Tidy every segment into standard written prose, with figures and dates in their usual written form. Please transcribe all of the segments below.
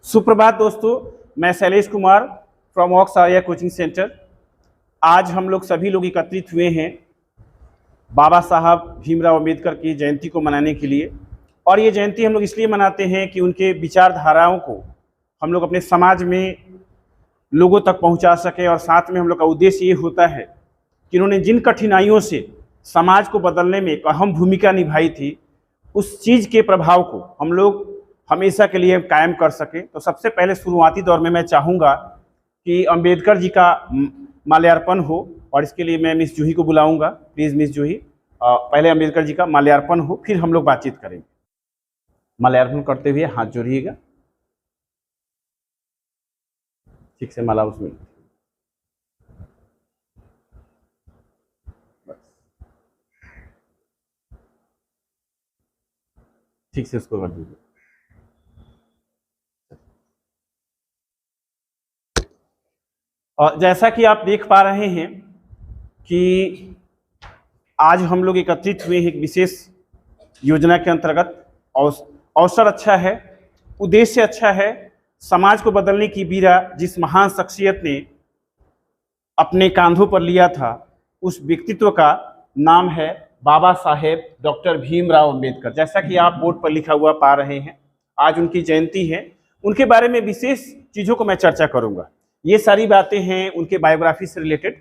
सुप्रभात दोस्तों, मैं शैलेश कुमार फ्रॉम ऑक्स आर्या कोचिंग सेंटर। आज हम लोग सभी लोग एकत्रित हुए हैं बाबा साहब भीमराव अंबेडकर की जयंती को मनाने के लिए। और ये जयंती हम लोग इसलिए मनाते हैं कि उनके विचारधाराओं को हम लोग अपने समाज में लोगों तक पहुंचा सके। और साथ में हम लोग का उद्देश्य ये होता है कि उन्होंने जिन कठिनाइयों से समाज को बदलने में एक अहम भूमिका निभाई थी, उस चीज़ के प्रभाव को हम लोग हमेशा के लिए कायम कर सकें। तो सबसे पहले शुरुआती दौर में मैं चाहूँगा कि अंबेडकर जी का माल्यार्पण हो, और इसके लिए मैं मिस जूही को बुलाऊंगा। प्लीज़ मिस जूही, पहले अंबेडकर जी का माल्यार्पण हो, फिर हम लोग बातचीत करेंगे। माल्यार्पण करते हुए हाथ जोड़िएगा, ठीक से माला उसमें ठीक से उसको कर दीजिए। और जैसा कि आप देख पा रहे हैं कि आज हम लोग एकत्रित हुए हैं एक विशेष योजना के अंतर्गत। अवसर अच्छा है, उद्देश्य अच्छा है। समाज को बदलने की बीड़ा जिस महान शख्सियत ने अपने कांधों पर लिया था, उस व्यक्तित्व का नाम है बाबा साहेब डॉक्टर भीमराव अंबेडकर। जैसा कि आप बोर्ड पर लिखा हुआ पा रहे हैं, आज उनकी जयंती है। उनके बारे में विशेष चीज़ों को मैं चर्चा करूंगा। ये सारी बातें हैं उनके बायोग्राफी से रिलेटेड,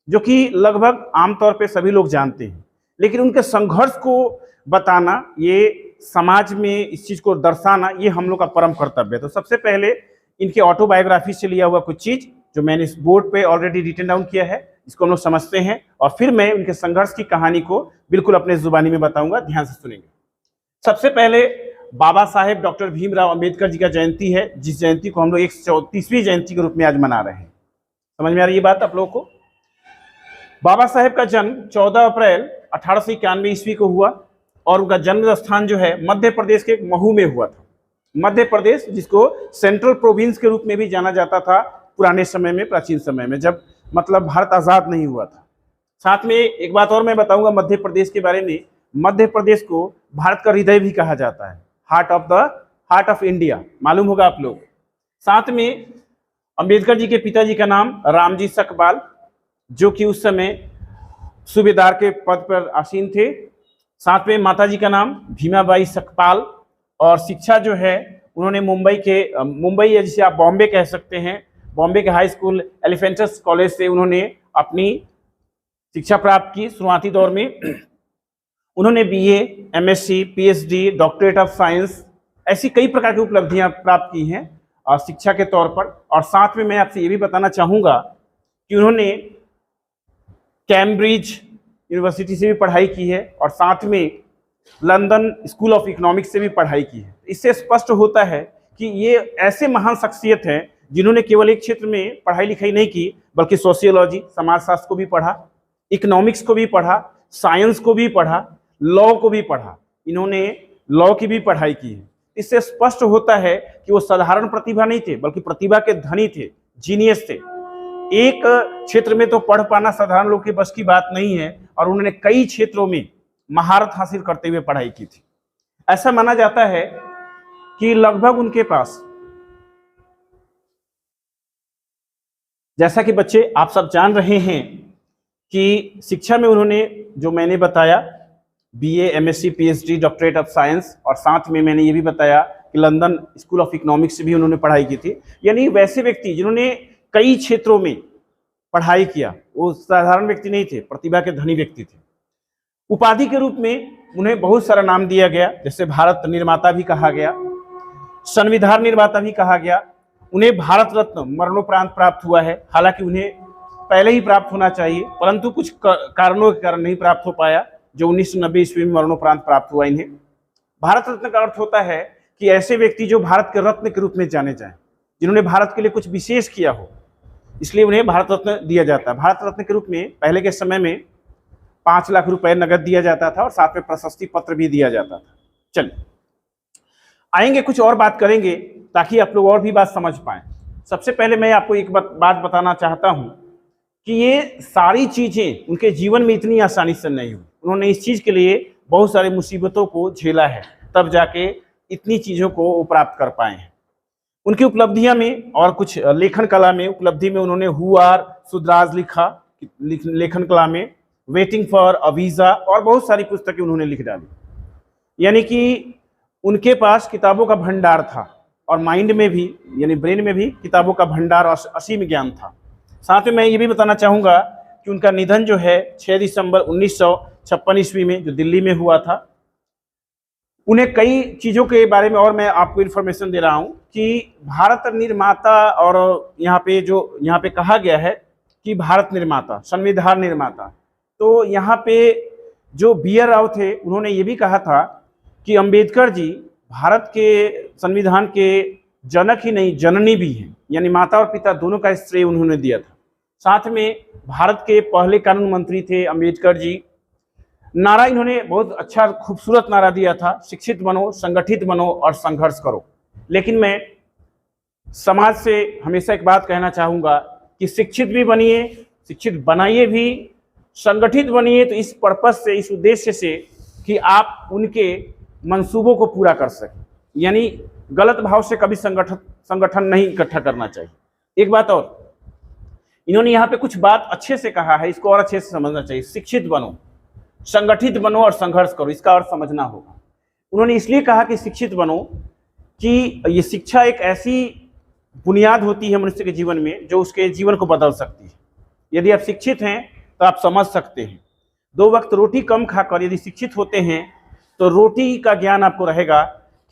जो कि लगभग आमतौर पे सभी लोग जानते हैं, लेकिन उनके संघर्ष को बताना, ये समाज में इस चीज़ को दर्शाना, ये हम लोग का परम कर्तव्य है। तो सबसे पहले इनके ऑटोबायोग्राफी से लिया हुआ कुछ चीज़ जो मैंने इस बोर्ड पे ऑलरेडी रिटन डाउन किया है, इसको हम लोग समझते हैं, और फिर मैं उनके संघर्ष की कहानी को बिल्कुल अपने जुबानी में बताऊंगा। ध्यान से सुनेंगे। सबसे पहले बाबा साहेब डॉक्टर भीमराव अंबेडकर जी का जयंती है, जिस जयंती को हम लोग 134वीं जयंती के रूप में आज मना रहे हैं। समझ में आ रही है बात आप लोगों को? बाबा साहेब का जन्म 14 अप्रैल 1891 ईस्वी को हुआ, और उनका जन्म स्थान जो है मध्य प्रदेश के महू में हुआ था। मध्य प्रदेश, जिसको सेंट्रल प्रोविंस के रूप में भी जाना जाता था पुराने समय में, प्राचीन समय में, जब मतलब भारत आज़ाद नहीं हुआ था। साथ में एक बात और मैं बताऊंगा मध्य प्रदेश के बारे में। मध्य प्रदेश को भारत का हृदय भी कहा जाता है, हार्ट ऑफ इंडिया, मालूम होगा आप लोग। साथ में अंबेडकर जी के पिताजी का नाम रामजी सकपाल, जो कि उस समय सूबेदार के पद पर आसीन थे। साथ में माताजी का नाम भीमाबाई सकपाल, और शिक्षा जो है उन्होंने मुंबई या जिसे आप बॉम्बे कह सकते हैं, बॉम्बे के हाई स्कूल एलिफेंटस कॉलेज से उन्होंने अपनी शिक्षा प्राप्त की। शुरुआती दौर में उन्होंने BA, MSc, PhD, doctorate of science, ऐसी कई प्रकार की उपलब्धियां प्राप्त की हैं शिक्षा के तौर पर। और साथ में मैं आपसे ये भी बताना चाहूँगा कि उन्होंने कैम्ब्रिज यूनिवर्सिटी से भी पढ़ाई की है, और साथ में लंदन स्कूल ऑफ इकोनॉमिक्स से भी पढ़ाई की है। इससे स्पष्ट होता है कि ये ऐसे महान शख्सियत हैं जिन्होंने केवल एक क्षेत्र में पढ़ाई लिखाई नहीं की, बल्कि सोशियोलॉजी, समाजशास्त्र को भी पढ़ा, इकोनॉमिक्स को भी पढ़ा, साइंस को भी पढ़ा, लॉ को भी पढ़ा। इन्होंने लॉ की भी पढ़ाई की है। इससे स्पष्ट होता है कि वो साधारण प्रतिभा नहीं थे, बल्कि प्रतिभा के धनी थे, जीनियस थे। एक क्षेत्र में तो पढ़ पाना साधारण लोग के बस की बात नहीं है, और उन्होंने कई क्षेत्रों में महारत हासिल करते हुए पढ़ाई की थी। ऐसा माना जाता है कि लगभग उनके पास, जैसा कि बच्चे आप सब जान रहे हैं कि शिक्षा में उन्होंने, जो मैंने बताया, BA, MSc, PhD, doctorate of science, और साथ में मैंने ये भी बताया कि लंदन स्कूल ऑफ इकोनॉमिक्स से भी उन्होंने पढ़ाई की थी। यानी वैसे व्यक्ति जिन्होंने कई क्षेत्रों में पढ़ाई किया, वो साधारण व्यक्ति नहीं थे, प्रतिभा के धनी व्यक्ति थे। उपाधि के रूप में उन्हें बहुत सारा नाम दिया गया, जैसे भारत निर्माता भी कहा गया, संविधान निर्माता भी कहा गया। उन्हें भारत रत्न मरणोपरांत प्राप्त हुआ है, हालांकि उन्हें पहले ही प्राप्त होना चाहिए, परंतु कुछ कारणों के कारण नहीं प्राप्त हो पाया, जो 1990 ईस्वी में मरणोपरांत प्राप्त हुआ इन्हें। भारत रत्न का अर्थ होता है कि ऐसे व्यक्ति जो भारत के रत्न के रूप में जाने जाएं, जिन्होंने भारत के लिए कुछ विशेष किया हो, इसलिए उन्हें भारत रत्न दिया जाता है। भारत रत्न के रूप में पहले के समय में 5 लाख रुपए नगद दिया जाता था, और साथ में प्रशस्ति पत्र भी दिया जाता था। चलिए आएंगे, कुछ और बात करेंगे ताकि आप लोग और भी बात समझ पाएं। सबसे पहले मैं आपको एक बात बताना चाहता हूं कि ये सारी चीजें उनके जीवन में इतनी आसानी से नहीं हुई। उन्होंने इस चीज के लिए बहुत सारी मुसीबतों को झेला है, तब जाके इतनी चीजों को वो प्राप्त कर पाए हैं। उनकी उपलब्धियां में और कुछ लेखन कला में उपलब्धि में उन्होंने हु आर सुदराज लिखा लेखन कला में, वेटिंग फॉर अ वीजा और बहुत सारी पुस्तकें उन्होंने लिख डाली। यानी कि उनके पास किताबों का भंडार था और माइंड में भी यानी ब्रेन में भी किताबों का भंडार और असीम ज्ञान था। साथ में मैं ये भी बताना चाहूँगा कि उनका निधन जो है 6 दिसंबर 1956 ईस्वी में जो दिल्ली में हुआ था। उन्हें कई चीज़ों के बारे में और मैं आपको इन्फॉर्मेशन दे रहा हूँ कि भारत निर्माता, और यहाँ पे कहा गया है कि भारत निर्माता, संविधान निर्माता, तो यहाँ पे जो बी.आर. राव थे उन्होंने ये भी कहा था कि अंबेडकर जी भारत के संविधान के जनक ही नहीं जननी भी हैं, यानी माता और पिता दोनों का श्रेय उन्होंने दिया था। साथ में भारत के पहले कानून मंत्री थे अंबेडकर जी। नारा इन्होंने बहुत अच्छा खूबसूरत नारा दिया था, शिक्षित बनो, संगठित बनो और संघर्ष करो। लेकिन मैं समाज से हमेशा एक बात कहना चाहूँगा कि शिक्षित भी बनिए, शिक्षित बनाइए भी, संगठित बनिए, तो इस पर्पस से, इस उद्देश्य से कि आप उनके मंसूबों को पूरा कर सकें। यानी गलत भाव से कभी संगठन नहीं इकट्ठा करना चाहिए। एक बात और, इन्होंने यहाँ पे कुछ बात अच्छे से कहा है, इसको और अच्छे से समझना चाहिए। शिक्षित बनो, संगठित बनो और संघर्ष करो, इसका और समझना होगा। उन्होंने इसलिए कहा कि शिक्षित बनो कि ये शिक्षा एक ऐसी बुनियाद होती है मनुष्य के जीवन में जो उसके जीवन को बदल सकती है। यदि आप शिक्षित हैं तो आप समझ सकते हैं। 2 वक्त रोटी कम खाकर यदि शिक्षित होते हैं तो रोटी का ज्ञान आपको रहेगा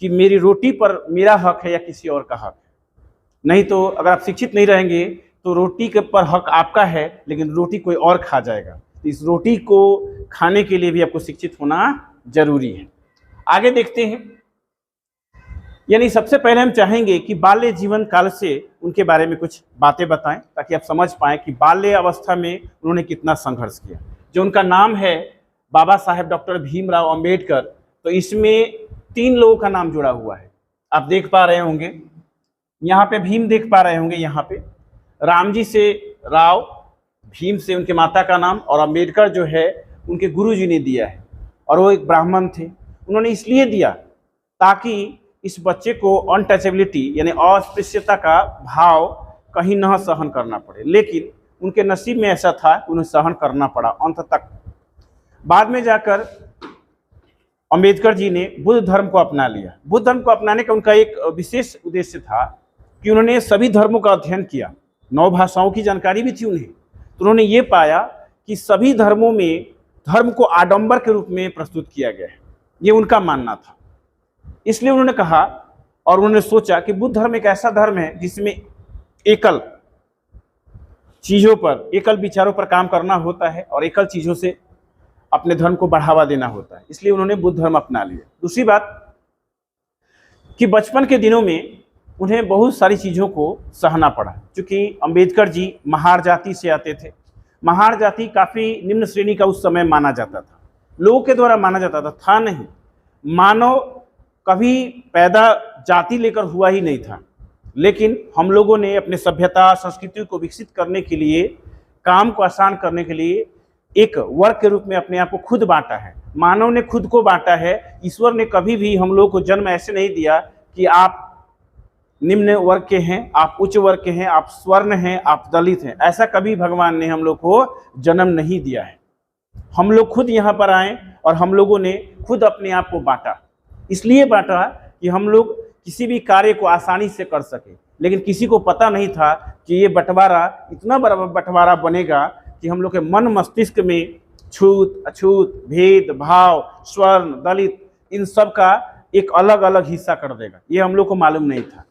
कि मेरी रोटी पर मेरा हक है या किसी और का हक है। नहीं तो अगर आप शिक्षित नहीं रहेंगे तो रोटी के पर हक आपका है लेकिन रोटी कोई और खा जाएगा। तो इस रोटी को खाने के लिए भी आपको शिक्षित होना जरूरी है। आगे देखते हैं। यानी सबसे पहले हम चाहेंगे कि बाल्य जीवन काल से उनके बारे में कुछ बातें बताएं ताकि आप समझ पाएं कि बाल्य अवस्था में उन्होंने कितना संघर्ष किया। जो उनका नाम है बाबा साहेब डॉक्टर भीमराव अंबेडकर, तो इसमें 3 लोगों का नाम जुड़ा हुआ है। आप देख पा रहे होंगे, यहाँ पे भीम देख पा रहे होंगे, यहाँ पे रामजी से राव, भीम से उनके माता का नाम, और अंबेडकर जो है उनके गुरुजी ने दिया है और वो एक ब्राह्मण थे। उन्होंने इसलिए दिया ताकि इस बच्चे को अनटचेबिलिटी यानी अस्पृश्यता का भाव कहीं न सहन करना पड़े, लेकिन उनके नसीब में ऐसा था, उन्हें सहन करना पड़ा अंत तक। बाद में जाकर अंबेडकर जी ने बुद्ध धर्म को अपना लिया। बुद्ध धर्म को अपनाने का उनका एक विशेष उद्देश्य था कि उन्होंने सभी धर्मों का अध्ययन किया, 9 भाषाओं की जानकारी भी थी उन्हें। तो उन्होंने ये पाया कि सभी धर्मों में धर्म को आडंबर के रूप में प्रस्तुत किया गया है, ये उनका मानना था। इसलिए उन्होंने कहा और उन्होंने सोचा कि बुद्ध धर्म एक ऐसा धर्म है जिसमें एकल चीज़ों पर, एकल विचारों पर काम करना होता है और एकल चीज़ों से अपने धर्म को बढ़ावा देना होता है। इसलिए उन्होंने बुद्ध धर्म अपना लिया। दूसरी बात कि बचपन के दिनों में उन्हें बहुत सारी चीज़ों को सहना पड़ा, क्योंकि अंबेडकर जी महार जाति से आते थे। महार जाति काफ़ी निम्न श्रेणी का उस समय माना जाता था, लोगों के द्वारा माना जाता था नहीं। मानव कभी पैदा जाति लेकर हुआ ही नहीं था, लेकिन हम लोगों ने अपने सभ्यता संस्कृति को विकसित करने के लिए, काम को आसान करने के लिए एक वर्ग के रूप में अपने आप को खुद बांटा है। मानव ने खुद को बांटा है। ईश्वर ने कभी भी हम लोगों को जन्म ऐसे नहीं दिया कि आप निम्न वर्ग के हैं, आप उच्च वर्ग के हैं, आप स्वर्ण हैं, आप दलित हैं। ऐसा कभी भगवान ने हम लोग को जन्म नहीं दिया है। हम लोग खुद यहाँ पर आए और हम लोगों ने खुद अपने आप को बांटा। इसलिए बांटा कि हम लोग किसी भी कार्य को आसानी से कर सके, लेकिन किसी को पता नहीं था कि ये बंटवारा इतना बड़ा बंटवारा बनेगा कि हम लोग के मन मस्तिष्क में छूत अछूत, भेद भाव, स्वर्ण दलित, इन सब का एक अलग अलग हिस्सा कर देगा। ये हम लोग को मालूम नहीं था।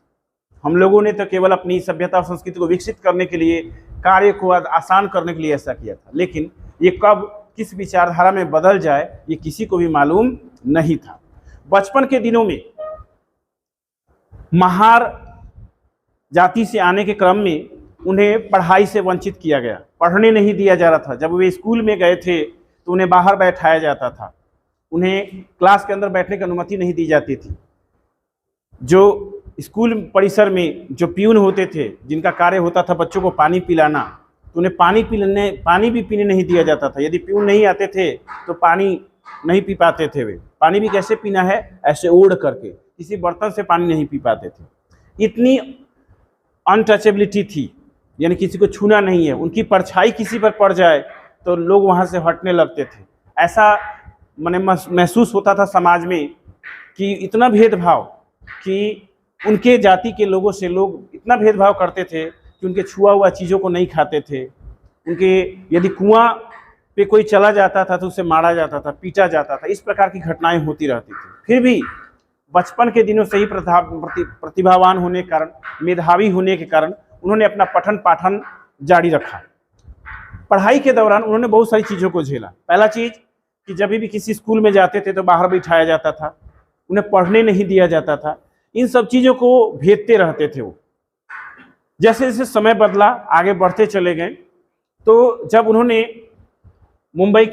हम लोगों ने तो केवल अपनी सभ्यता और संस्कृति को विकसित करने के लिए, कार्य को आसान करने के लिए ऐसा किया था, लेकिन ये कब किस विचारधारा में बदल जाए ये किसी को भी मालूम नहीं था। बचपन के दिनों में महार जाति से आने के क्रम में उन्हें पढ़ाई से वंचित किया गया, पढ़ने नहीं दिया जा रहा था। जब वे स्कूल में गए थे तो उन्हें बाहर बैठाया जाता था, उन्हें क्लास के अंदर बैठने की अनुमति नहीं दी जाती थी। जो स्कूल परिसर में जो प्यून होते थे, जिनका कार्य होता था बच्चों को पानी पिलाना, तो उन्हें पानी भी पीने नहीं दिया जाता था। यदि प्यून नहीं आते थे तो पानी नहीं पी पाते थे। वे पानी भी कैसे पीना है, ऐसे ओढ़ करके, किसी बर्तन से पानी नहीं पी पाते थे। इतनी अनटचेबिलिटी थी, यानी किसी को छूना नहीं है, उनकी परछाई किसी पर पड़ जाए तो लोग वहाँ से हटने लगते थे। ऐसा मैंने महसूस होता था समाज में कि इतना भेदभाव, कि उनके जाति के लोगों से लोग इतना भेदभाव करते थे कि उनके छुआ हुआ चीज़ों को नहीं खाते थे। उनके यदि कुआं पे कोई चला जाता था तो उसे मारा जाता था, पीटा जाता था। इस प्रकार की घटनाएं होती रहती थी। फिर भी बचपन के दिनों से ही प्रतिभावान होने के कारण, मेधावी होने के कारण उन्होंने अपना पठन पाठन जारी रखा। पढ़ाई के दौरान उन्होंने बहुत सारी चीज़ों को झेला। पहला चीज़ कि जब भी किसी स्कूल में जाते थे तो बाहर बिठाया जाता था, उन्हें पढ़ने नहीं दिया जाता था। इन सब चीज़ों को भेदते रहते थे वो। जैसे जैसे समय बदला, आगे बढ़ते चले गए, तो जब उन्होंने मुंबई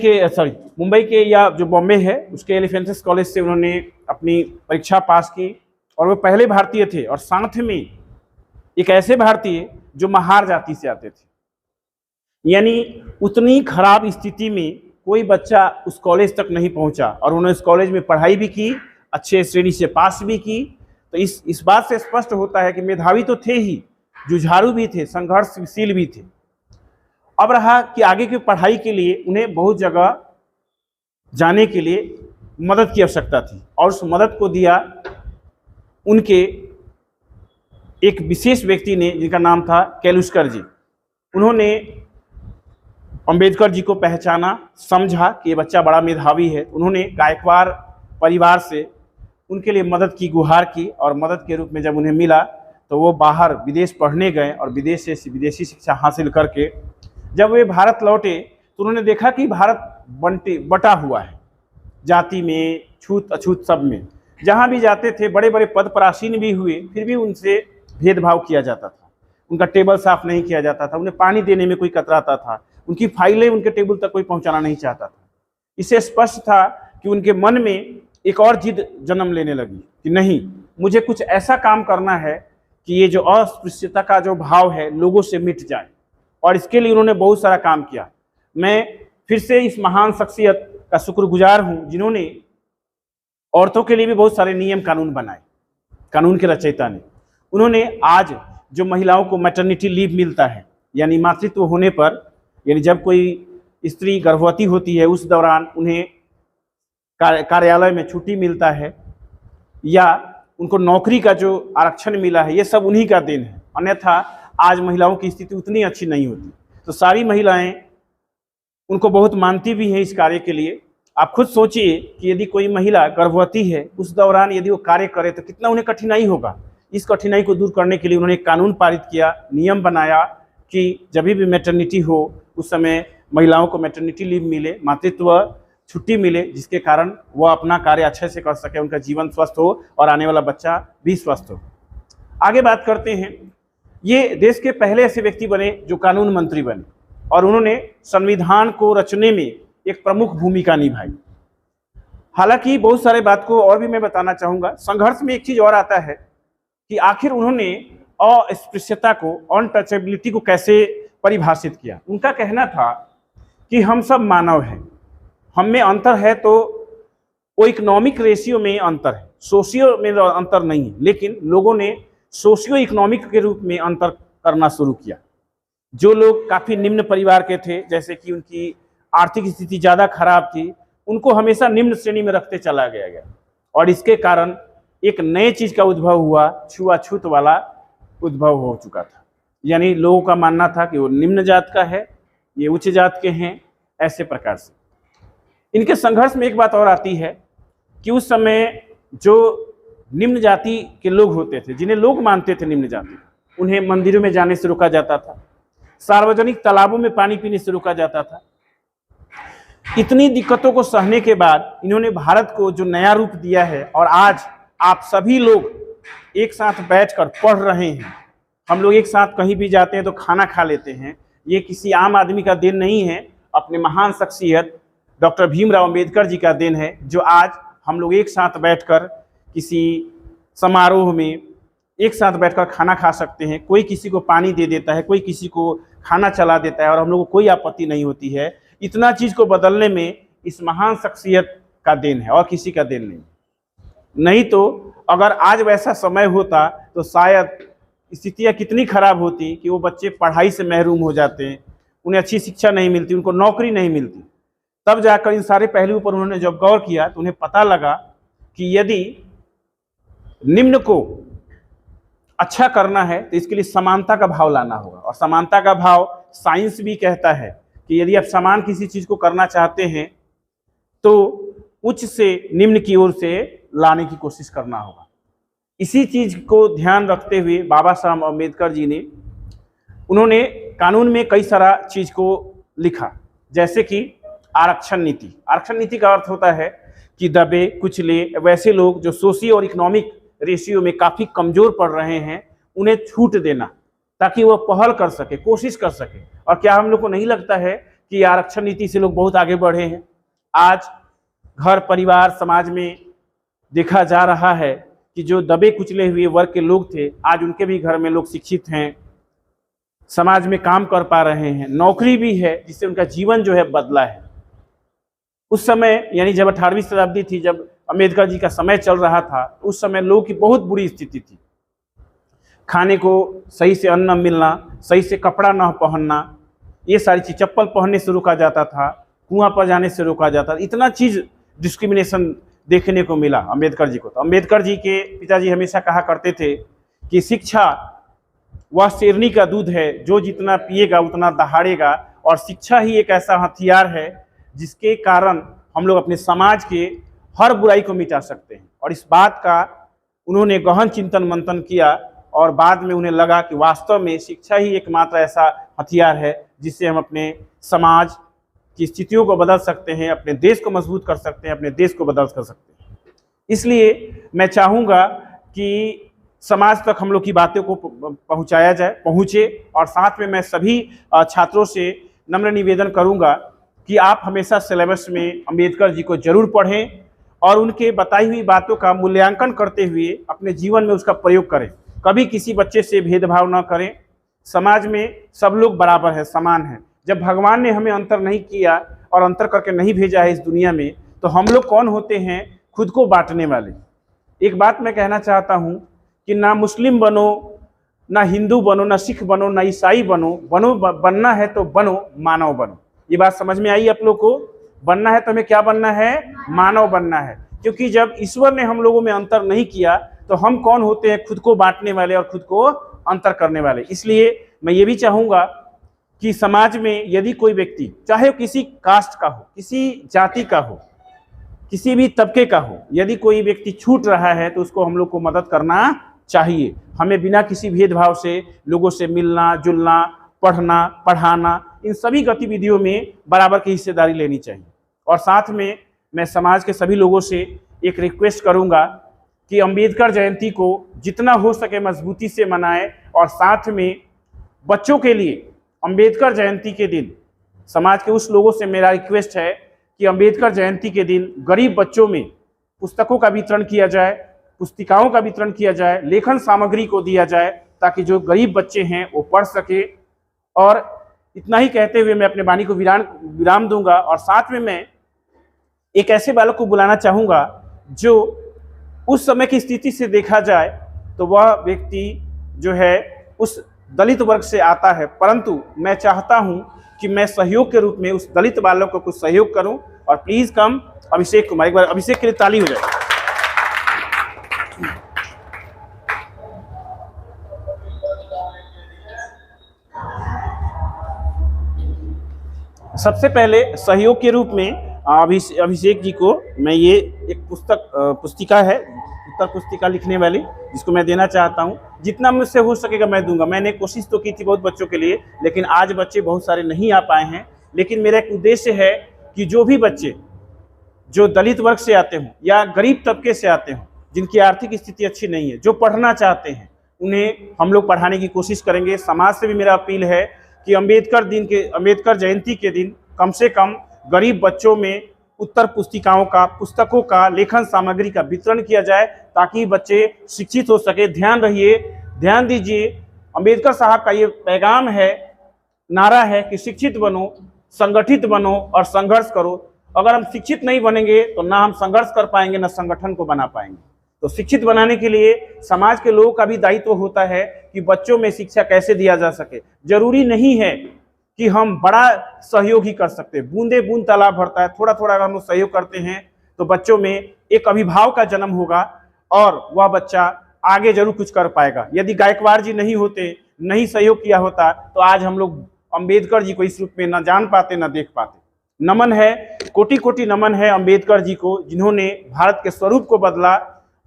के या जो बॉम्बे है उसके एलिफेंसिस कॉलेज से उन्होंने अपनी परीक्षा पास की, और वो पहले भारतीय थे और साथ में एक ऐसे भारतीय जो महार जाति से आते थे। यानी उतनी खराब स्थिति में कोई बच्चा उस कॉलेज तक नहीं पहुंचा, और उन्होंने उस कॉलेज में पढ़ाई भी की, अच्छे श्रेणी से पास भी की। तो इस बात से स्पष्ट होता है कि मेधावी तो थे ही, जुझारू भी थे, संघर्षशील भी थे। अब रहा कि आगे की पढ़ाई के लिए उन्हें बहुत जगह जाने के लिए मदद की आवश्यकता थी, और उस मदद को दिया उनके एक विशेष व्यक्ति ने, जिनका नाम था केलुस्कर जी। उन्होंने अंबेडकर जी को पहचाना, समझा कि ये बच्चा बड़ा मेधावी है। उन्होंने गायकवाड़ परिवार से उनके लिए मदद की गुहार की, और मदद के रूप में जब उन्हें मिला तो वो बाहर विदेश पढ़ने गए, और विदेश से विदेशी शिक्षा हासिल करके जब वे भारत लौटे तो उन्होंने देखा कि भारत बटा हुआ है, जाति में, छूत अछूत सब में। जहाँ भी जाते थे बड़े बड़े पद परासीन भी हुए, फिर भी उनसे भेदभाव किया जाता था। उनका टेबल साफ नहीं किया जाता था, उन्हें पानी देने में कोई कतराता था, उनकी फाइलें उनके टेबल तक कोई पहुंचाना नहीं चाहता था। इससे स्पष्ट था कि उनके मन में एक और जिद जन्म लेने लगी कि नहीं, मुझे कुछ ऐसा काम करना है कि ये जो अस्पृश्यता का जो भाव है लोगों से मिट जाए। और इसके लिए उन्होंने बहुत सारा काम किया। मैं फिर से इस महान शख्सियत का शुक्रगुजार हूँ जिन्होंने औरतों के लिए भी बहुत सारे नियम कानून बनाए, कानून के रचयिता ने। उन्होंने आज जो महिलाओं को मैटरनिटी लीव मिलता है, यानी मातृत्व होने पर, यानी जब कोई स्त्री गर्भवती होती है उस दौरान उन्हें कार्यालय में छुट्टी मिलता है, या उनको नौकरी का जो आरक्षण मिला है, ये सब उन्हीं का देन है। अन्यथा आज महिलाओं की स्थिति उतनी अच्छी नहीं होती। तो सारी महिलाएं उनको बहुत मानती भी हैं इस कार्य के लिए। आप खुद सोचिए कि यदि कोई महिला गर्भवती है, उस दौरान यदि वो कार्य करे तो कितना उन्हें कठिनाई होगा। इस कठिनाई को दूर करने के लिए उन्होंने एक कानून पारित किया, नियम बनाया कि जब भी मैटरनिटी हो उस समय महिलाओं को मैटरनिटी लीव मिले, मातृत्व छुट्टी मिले, जिसके कारण वह अपना कार्य अच्छे से कर सके, उनका जीवन स्वस्थ हो और आने वाला बच्चा भी स्वस्थ हो। आगे बात करते हैं। ये देश के पहले ऐसे व्यक्ति बने जो कानून मंत्री बने, और उन्होंने संविधान को रचने में एक प्रमुख भूमिका निभाई। हालांकि बहुत सारे बात को और भी मैं बताना चाहूँगा। संघर्ष में एक चीज़ और आता है कि आखिर उन्होंने अस्पृश्यता को, अनटचेबिलिटी को कैसे परिभाषित किया। उनका कहना था कि हम सब मानव हैं, हम में अंतर है तो वो इकोनॉमिक रेशियो में अंतर है, सोशियो में अंतर नहीं है। लेकिन लोगों ने सोशियो इकोनॉमिक के रूप में अंतर करना शुरू किया। जो लोग काफ़ी निम्न परिवार के थे, जैसे कि उनकी आर्थिक स्थिति ज़्यादा खराब थी, उनको हमेशा निम्न श्रेणी में रखते चला गया। और इसके कारण एक नए चीज़ का उद्भव हुआ, छुआछूत वाला उद्भव हो चुका था। यानी लोगों का मानना था कि वो निम्न जात का है, ये उच्च जात के हैं, ऐसे प्रकार से। इनके संघर्ष में एक बात और आती है कि उस समय जो निम्न जाति के लोग होते थे, जिन्हें लोग मानते थे निम्न जाति, उन्हें मंदिरों में जाने से रोका जाता था, सार्वजनिक तालाबों में पानी पीने से रोका जाता था। इतनी दिक्कतों को सहने के बाद इन्होंने भारत को जो नया रूप दिया है, और आज आप सभी लोग एक साथ बैठकर पढ़ रहे हैं, हम लोग एक साथ कहीं भी जाते हैं तो खाना खा लेते हैं, ये किसी आम आदमी का देन नहीं है, अपने महान शख्सियत डॉक्टर भीमराव अंबेडकर जी का देन है, जो आज हम लोग एक साथ बैठकर किसी समारोह में एक साथ बैठकर खाना खा सकते हैं। कोई किसी को पानी दे देता है, कोई किसी को खाना चला देता है, और हम लोगों को कोई आपत्ति नहीं होती है। इतना चीज़ को बदलने में इस महान शख्सियत का देन है, और किसी का देन नहीं। नहीं तो अगर आज वैसा समय होता तो शायद स्थितियाँ कितनी खराब होती कि वो बच्चे पढ़ाई से महरूम हो जाते हैं, उन्हें अच्छी शिक्षा नहीं मिलती, उनको नौकरी नहीं मिलती। तब जाकर इन सारे पहलुओं पर उन्होंने जब गौर किया तो उन्हें पता लगा कि यदि निम्न को अच्छा करना है तो इसके लिए समानता का भाव लाना होगा। और समानता का भाव साइंस भी कहता है कि यदि आप समान किसी चीज को करना चाहते हैं तो उच्च से निम्न की ओर से लाने की कोशिश करना होगा। इसी चीज को ध्यान रखते हुए बाबा साहब अम्बेडकर जी ने उन्होंने कानून में कई सारा चीज को लिखा, जैसे कि आरक्षण नीति। आरक्षण नीति का अर्थ होता है कि दबे कुचले वैसे लोग जो सोशियो और इकोनॉमिक रेशियो में काफी कमजोर पड़ रहे हैं, उन्हें छूट देना ताकि वो पहल कर सके, कोशिश कर सके। और क्या हम लोग को नहीं लगता है कि आरक्षण नीति से लोग बहुत आगे बढ़े हैं? आज घर परिवार समाज में देखा जा रहा है कि जो दबे कुचले हुए वर्ग के लोग थे, आज उनके भी घर में लोग शिक्षित हैं, समाज में काम कर पा रहे हैं, नौकरी भी है, जिससे उनका जीवन जो है बदला है। उस समय यानी जब 18वीं शताब्दी थी, जब अम्बेडकर जी का समय चल रहा था, उस समय लोगों की बहुत बुरी स्थिति थी। खाने को सही से अन्न मिलना, सही से कपड़ा न पहनना, ये सारी चीज, चप्पल पहनने से रोका जाता था, कुआं पर जाने से रोका जाता था, इतना चीज डिस्क्रिमिनेशन देखने को मिला अम्बेडकर जी को। तो अम्बेडकर जी के पिताजी हमेशा कहा करते थे कि शिक्षा वह शेरनी का दूध है, जो जितना पिएगा उतना दहाड़ेगा। और शिक्षा ही एक ऐसा हथियार है जिसके कारण हम लोग अपने समाज के हर बुराई को मिटा सकते हैं। और इस बात का उन्होंने गहन चिंतन मंथन किया और बाद में उन्हें लगा कि वास्तव में शिक्षा ही एकमात्र ऐसा हथियार है जिससे हम अपने समाज की स्थितियों को बदल सकते हैं, अपने देश को मजबूत कर सकते हैं, अपने देश को बदल कर सकते हैं। इसलिए मैं चाहूँगा कि समाज तक हम लोग की बातों को पहुँचाया जाए, पहुँचे। और साथ में मैं सभी छात्रों से नम्र निवेदन करूँगा कि आप हमेशा सिलेबस में अम्बेडकर जी को जरूर पढ़ें और उनके बताई हुई बातों का मूल्यांकन करते हुए अपने जीवन में उसका प्रयोग करें। कभी किसी बच्चे से भेदभाव न करें। समाज में सब लोग बराबर है, समान है। जब भगवान ने हमें अंतर नहीं किया और अंतर करके नहीं भेजा है इस दुनिया में, तो हम लोग कौन होते हैं? खुद को बांटने वाले। एक बात मैं कहना चाहता हूँ कि ना मुस्लिम बनो, ना हिंदू बनो, ना सिख बनो, ना ईसाई बनना है तो बनो, मानव बनो। ये बात समझ में आई आप लोग को? बनना है तो हमें क्या बनना है? मानव बनना है। क्योंकि जब ईश्वर ने हम लोगों में अंतर नहीं किया तो हम कौन होते हैं? खुद को बांटने वाले और खुद को अंतर करने वाले। इसलिए मैं ये भी चाहूँगा कि समाज में यदि कोई व्यक्ति, चाहे किसी कास्ट का हो, किसी जाति का हो, किसी भी तबके का हो, यदि कोई व्यक्ति छूट रहा है तो उसको हम लोग को मदद करना चाहिए। हमें बिना किसी भेदभाव से लोगों से मिलना जुलना, पढ़ना पढ़ाना, इन सभी गतिविधियों में बराबर की हिस्सेदारी लेनी चाहिए। और साथ में मैं समाज के सभी लोगों से एक रिक्वेस्ट करूंगा कि अम्बेडकर जयंती को जितना हो सके मजबूती से मनाएं। और साथ में बच्चों के लिए अम्बेडकर जयंती के दिन समाज के उस लोगों से मेरा रिक्वेस्ट है कि अम्बेडकर जयंती के दिन गरीब बच्चों में पुस्तकों का वितरण किया जाए, पुस्तिकाओं का वितरण किया जाए, लेखन सामग्री को दिया जाए, ताकि जो गरीब बच्चे हैं वो पढ़ सके। और इतना ही कहते हुए मैं अपने वाणी को विराम दूंगा। और साथ में मैं एक ऐसे बालक को बुलाना चाहूँगा जो उस समय की स्थिति से देखा जाए तो वह व्यक्ति जो है उस दलित वर्ग से आता है, परंतु मैं चाहता हूं कि मैं सहयोग के रूप में उस दलित बालक को कुछ सहयोग करूं। और प्लीज कम अभिषेक कुमार, एक बार अभिषेक के लिए ताली हो जाए। सबसे पहले सहयोग के रूप में अभिषेक जी को मैं ये एक पुस्तिका है, उत्तर पुस्तिका लिखने वाली, जिसको मैं देना चाहता हूँ। जितना मुझसे हो सकेगा मैं दूंगा। मैंने कोशिश तो की थी बहुत बच्चों के लिए, लेकिन आज बच्चे बहुत सारे नहीं आ पाए हैं। लेकिन मेरा एक उद्देश्य है कि जो भी बच्चे जो दलित वर्ग से आते हों या गरीब तबके से आते हों, जिनकी आर्थिक स्थिति अच्छी नहीं है, जो पढ़ना चाहते हैं, उन्हें हम लोग पढ़ाने की कोशिश करेंगे। समाज से भी मेरा अपील है कि अम्बेडकर जयंती के दिन कम से कम गरीब बच्चों में उत्तर पुस्तिकाओं का, पुस्तकों का, लेखन सामग्री का वितरण किया जाए ताकि बच्चे शिक्षित हो सके। ध्यान दीजिए, अम्बेडकर साहब का ये पैगाम है, नारा है कि शिक्षित बनो, संगठित बनो और संघर्ष करो। अगर हम शिक्षित नहीं बनेंगे तो ना हम संघर्ष कर पाएंगे, ना संगठन को बना पाएंगे। तो शिक्षित बनाने के लिए समाज के लोगों का भी दायित्व होता है कि बच्चों में शिक्षा कैसे दिया जा सके। जरूरी नहीं है कि हम बड़ा सहयोग ही कर सकते, बूंदे बूंद तालाब भरता है। थोड़ा थोड़ा अगर हम लोग सहयोग करते हैं तो बच्चों में एक अभिभाव का जन्म होगा और वह बच्चा आगे जरूर कुछ कर पाएगा। यदि गायकवाड़ जी नहीं होते, नहीं सहयोग किया होता, तो आज हम लोग अंबेडकर जी को इस रूप में न जान पाते, न देख पाते। नमन है, कोटि कोटि नमन है अंबेडकर जी को, जिन्होंने भारत के स्वरूप को बदला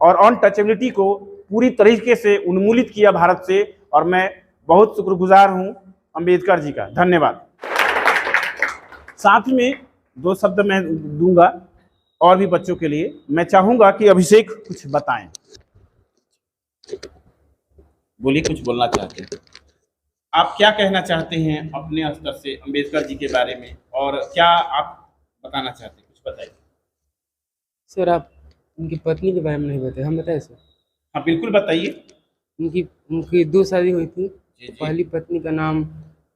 और अनटचेबिलिटी को पूरी तरीके से उन्मूलित किया भारत से। और मैं बहुत शुक्रगुजार हूं अंबेडकर जी का। धन्यवाद। साथ में 2 शब्द मैं दूंगा और भी बच्चों के लिए। मैं चाहूंगा कि अभिषेक कुछ बताएं। बोलिए, कुछ बोलना चाहते हैं आप? क्या कहना चाहते हैं अपने स्तर से अंबेडकर जी के बारे में, और क्या आप बताना चाहते हैं? कुछ बताइए सर। आप उनकी पत्नी के बारे में नहीं बताए, हम बताए सर? हाँ बिल्कुल बताइए। उनकी 2 शादी हुई थी। जी। पहली पत्नी का नाम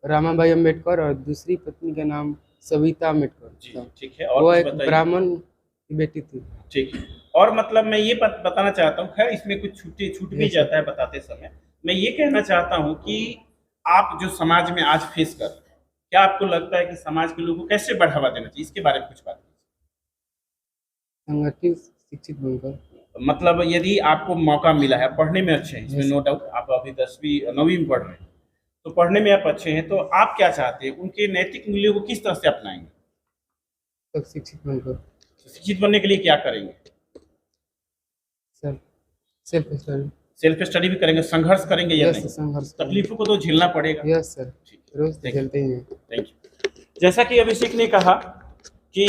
रमाबाई अम्बेडकर और दूसरी पत्नी का नाम सविता अम्बेडकर। जी ठीक है। और वो कुछ एक बताइए। ब्राह्मण की बेटी थी। ठीक है। और मतलब मैं ये बताना चाहता हूँ, खैर इसमें कुछ छूट भी जाता है बताते समय। मैं ये कहना चाहता हूँ कि आप जो समाज में आज फेस कर रहे हैं, क्या आपको लगता है कि समाज के लोगों को कैसे बढ़ावा देना चाहिए? इसके बारे में कुछ बात कीजिए। संगठित शिक्षित बनकर, मतलब यदि आपको मौका मिला है, पढ़ने में अच्छे हैं, इसमें नो डाउट, आप अभी 10वीं 9वीं में पढ़ रहे हैं, तो पढ़ने में आप अच्छे हैं, तो आप क्या चाहते हैं? उनके नैतिक मूल्यों को किस तरह से अपनाएंगे? तब शिक्षित बनकर। शिक्षित बनने के लिए क्या करेंगे? Sir self study. Self study भी करेंगे, संघर्ष करेंगे या नहीं? संघर्ष। तकलीफों को तो झेलना पड़ेगा। यस सर, रोज झेलते ही हैं। Thank you. जैसा कि अभिषेक ने कहा कि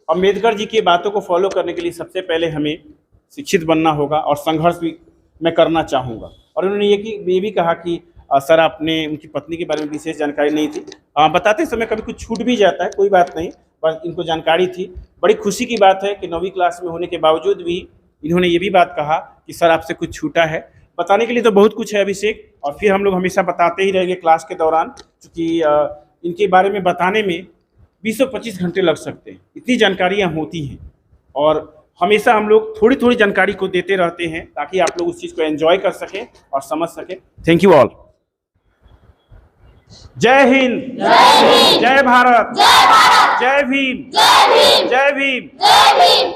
अंबेडकर जी की बातों को फॉलो करने के लिए सबसे पहले हमें शिक्षित बनना होगा और संघर्ष भी मैं करना चाहूँगा। और उन्होंने ये भी कहा कि सर आपने उनकी पत्नी के बारे में विशेष जानकारी नहीं थी। बताते समय कभी कुछ छूट भी जाता है, कोई बात नहीं, पर इनको जानकारी थी। बड़ी खुशी की बात है कि 9वीं क्लास में होने के बावजूद भी इन्होंने ये भी बात कहा कि सर आपसे कुछ छूटा है। बताने के लिए तो बहुत कुछ है अभिषेक, और फिर हम लोग हमेशा बताते ही रहेंगे क्लास के दौरान, क्योंकि इनके बारे में बताने में 20-25 घंटे लग सकते हैं, इतनी जानकारियाँ होती हैं। और हमेशा हम लोग थोड़ी थोड़ी जानकारी को देते रहते हैं ताकि आप लोग उस चीज़ को एंजॉय कर सकें और समझ सकें। Thank you all. जय हिंद, जय भारत, जय भीम, जय भीम।